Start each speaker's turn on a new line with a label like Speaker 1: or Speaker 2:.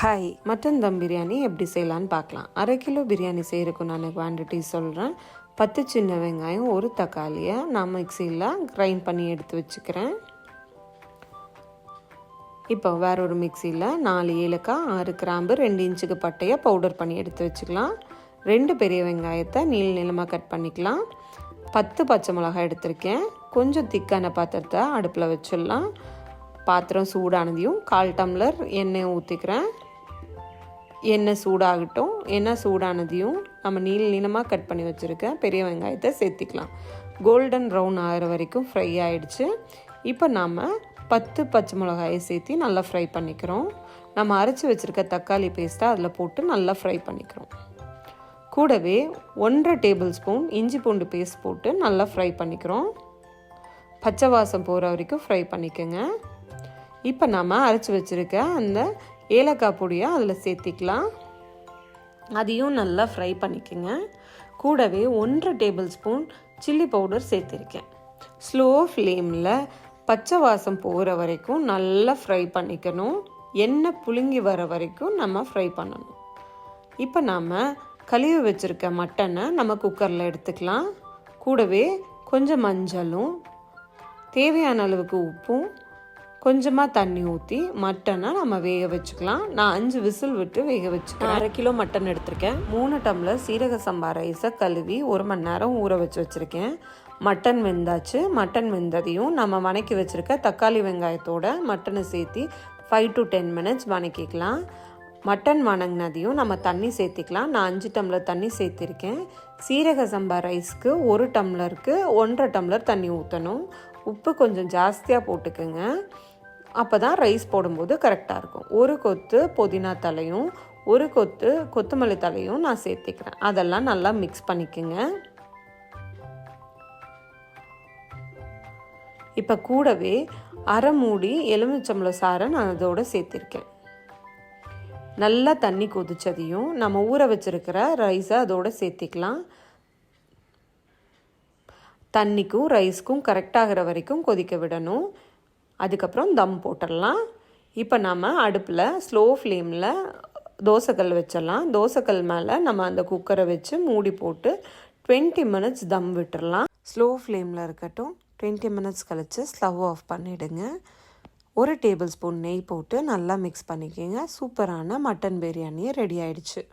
Speaker 1: Hi, mutton தம் பிரியாணி எப்படி செய்யலான்னு பார்க்கலாம். 1/2 கிலோ பிரியாணி செய்கிறதுக்கு நான் குவான்டிட்டி சொல்கிறேன். 10 சின்ன வெங்காயம், 1 தக்காளியை நான் மிக்சியில் கிரைண்ட் பண்ணி எடுத்து வச்சுக்கிறேன். இப்போ வேற ஒரு மிக்சியில் 4 ஏலக்காய், 6 கிராம்பு, 2 இன்ச்சுக்கு பட்டையை பவுடர் பண்ணி எடுத்து வச்சுக்கலாம். 2 பெரிய வெங்காயத்தை நீளமாக கட் பண்ணிக்கலாம். 10 பச்சை மிளகாய் எடுத்திருக்கேன். கொஞ்சம் திக்கான பாத்திரத்தை அடுப்பில் வச்சிடலாம். பாத்திரம் சூடானதையும் 1/4 டம்ளர் எண்ணெய் ஊற்றிக்கிறேன். எண்ணெய் சூடாகட்டும். எண்ணெய் சூடானதையும் நம்ம நீளமாக கட் பண்ணி வச்சுருக்க பெரிய வெங்காயத்தை சேர்த்திக்கலாம். கோல்டன் ப்ரௌன் ஆகிற வரைக்கும் ஃப்ரை ஆகிடுச்சு. இப்போ நாம் 10 பச்சை மிளகாயை சேர்த்து நல்லா ஃப்ரை பண்ணிக்கிறோம். நம்ம அரைச்சி வச்சுருக்க தக்காளி பேஸ்ட்டை அதில் போட்டு நல்லா ஃப்ரை பண்ணிக்கிறோம். கூடவே 1/2 டேபிள் ஸ்பூன் இஞ்சி பூண்டு பேஸ்ட் போட்டு நல்லா ஃப்ரை பண்ணிக்கிறோம். பச்சை வாசம் போகிற வரைக்கும் ஃப்ரை பண்ணிக்கோங்க. இப்போ நாம் அரைச்சி வச்சுருக்க அந்த ஏலக்காய் பொடியை அதில் சேர்த்திக்கலாம். அதையும் நல்லா ஃப்ரை பண்ணிக்கோங்க. கூடவே 1/2 டேபிள் ஸ்பூன் சில்லி பவுடர் சேர்த்திருக்கேன். ஸ்லோ ஃப்ளேமில் பச்சை வாசம் போகிற வரைக்கும் நல்லா ஃப்ரை பண்ணிக்கணும். எண்ணெய் புழுங்கி வர வரைக்கும் நம்ம ஃப்ரை பண்ணணும். இப்போ நாம் கழுவி வச்சுருக்க மட்டனை நம்ம குக்கரில் எடுத்துக்கலாம். கூடவே கொஞ்சம் மஞ்சளும், தேவையான அளவுக்கு உப்பும், கொஞ்சமாக தண்ணி ஊற்றி மட்டனை நம்ம வேக வச்சுக்கலாம். நான் 5 விசில் விட்டு வேக வச்சுக்கிறேன். 1/2 கிலோ மட்டன் எடுத்திருக்கேன். 3 டம்ளர் சீரக சம்பா ரைஸை கழுவி 1 மணி நேரம் ஊற வச்சுருக்கேன். மட்டன் வெந்தாச்சு. மட்டன் வெந்ததையும் நம்ம வணக்கி வச்சுருக்க தக்காளி வெங்காயத்தோட மட்டனை சேர்த்து 5 to 10 மினிட்ஸ் வணக்கிக்கலாம். மட்டன் வணங்கினதையும் நம்ம தண்ணி சேர்த்திக்கலாம். நான் 5 டம்ளர் தண்ணி சேர்த்திருக்கேன். சீரக சம்பா ரைஸ்க்கு 1 டம்ளருக்கு 1/2 டம்ளர் தண்ணி ஊற்றணும். உப்பு கொஞ்சம் ஜாஸ்தியாக போட்டுக்கோங்க. அப்போ தான் ரைஸ் போடும்போது கரெக்டாக இருக்கும். 1 கொத்து புதினா தலையும் 1 கொத்து கொத்தமல்லி தலையும் நான் சேர்த்திக்கிறேன். அதெல்லாம் நல்லா மிக்ஸ் பண்ணிக்கோங்க. இப்போ கூடவே 1/2 மூடி எலுமிச்சம்பழம் சாறை நான் அதோடு சேர்த்திருக்கேன். நல்லா தண்ணி கொதிச்சதையும் நம்ம ஊற வச்சுருக்கிற ரைஸை அதோடு சேர்த்திக்கலாம். தண்ணிக்கும் ரைஸ்க்கும் கரெக்டாகிற வரைக்கும் கொதிக்க விடணும். அதுக்கப்புறம் தம் போட்டுடலாம். இப்போ நம்ம அடுப்பில் ஸ்லோ ஃப்ளேமில் தோசைக்கல் வச்சிடலாம். தோசைக்கல் மேலே நம்ம அந்த குக்கரை வச்சு மூடி போட்டு 20 மினிட்ஸ் தம் விட்டுடலாம். ஸ்லோ ஃப்ளேமில் இருக்கட்டும். 20 மினிட்ஸ் கழித்து ஸ்டவ் ஆஃப் பண்ணிவிடுங்க. 1 டேபிள் ஸ்பூன் நெய் போட்டு நல்லா மிக்ஸ் பண்ணிக்கோங்க. சூப்பரான மட்டன் பிரியாணி ரெடி ஆயிடுச்சு.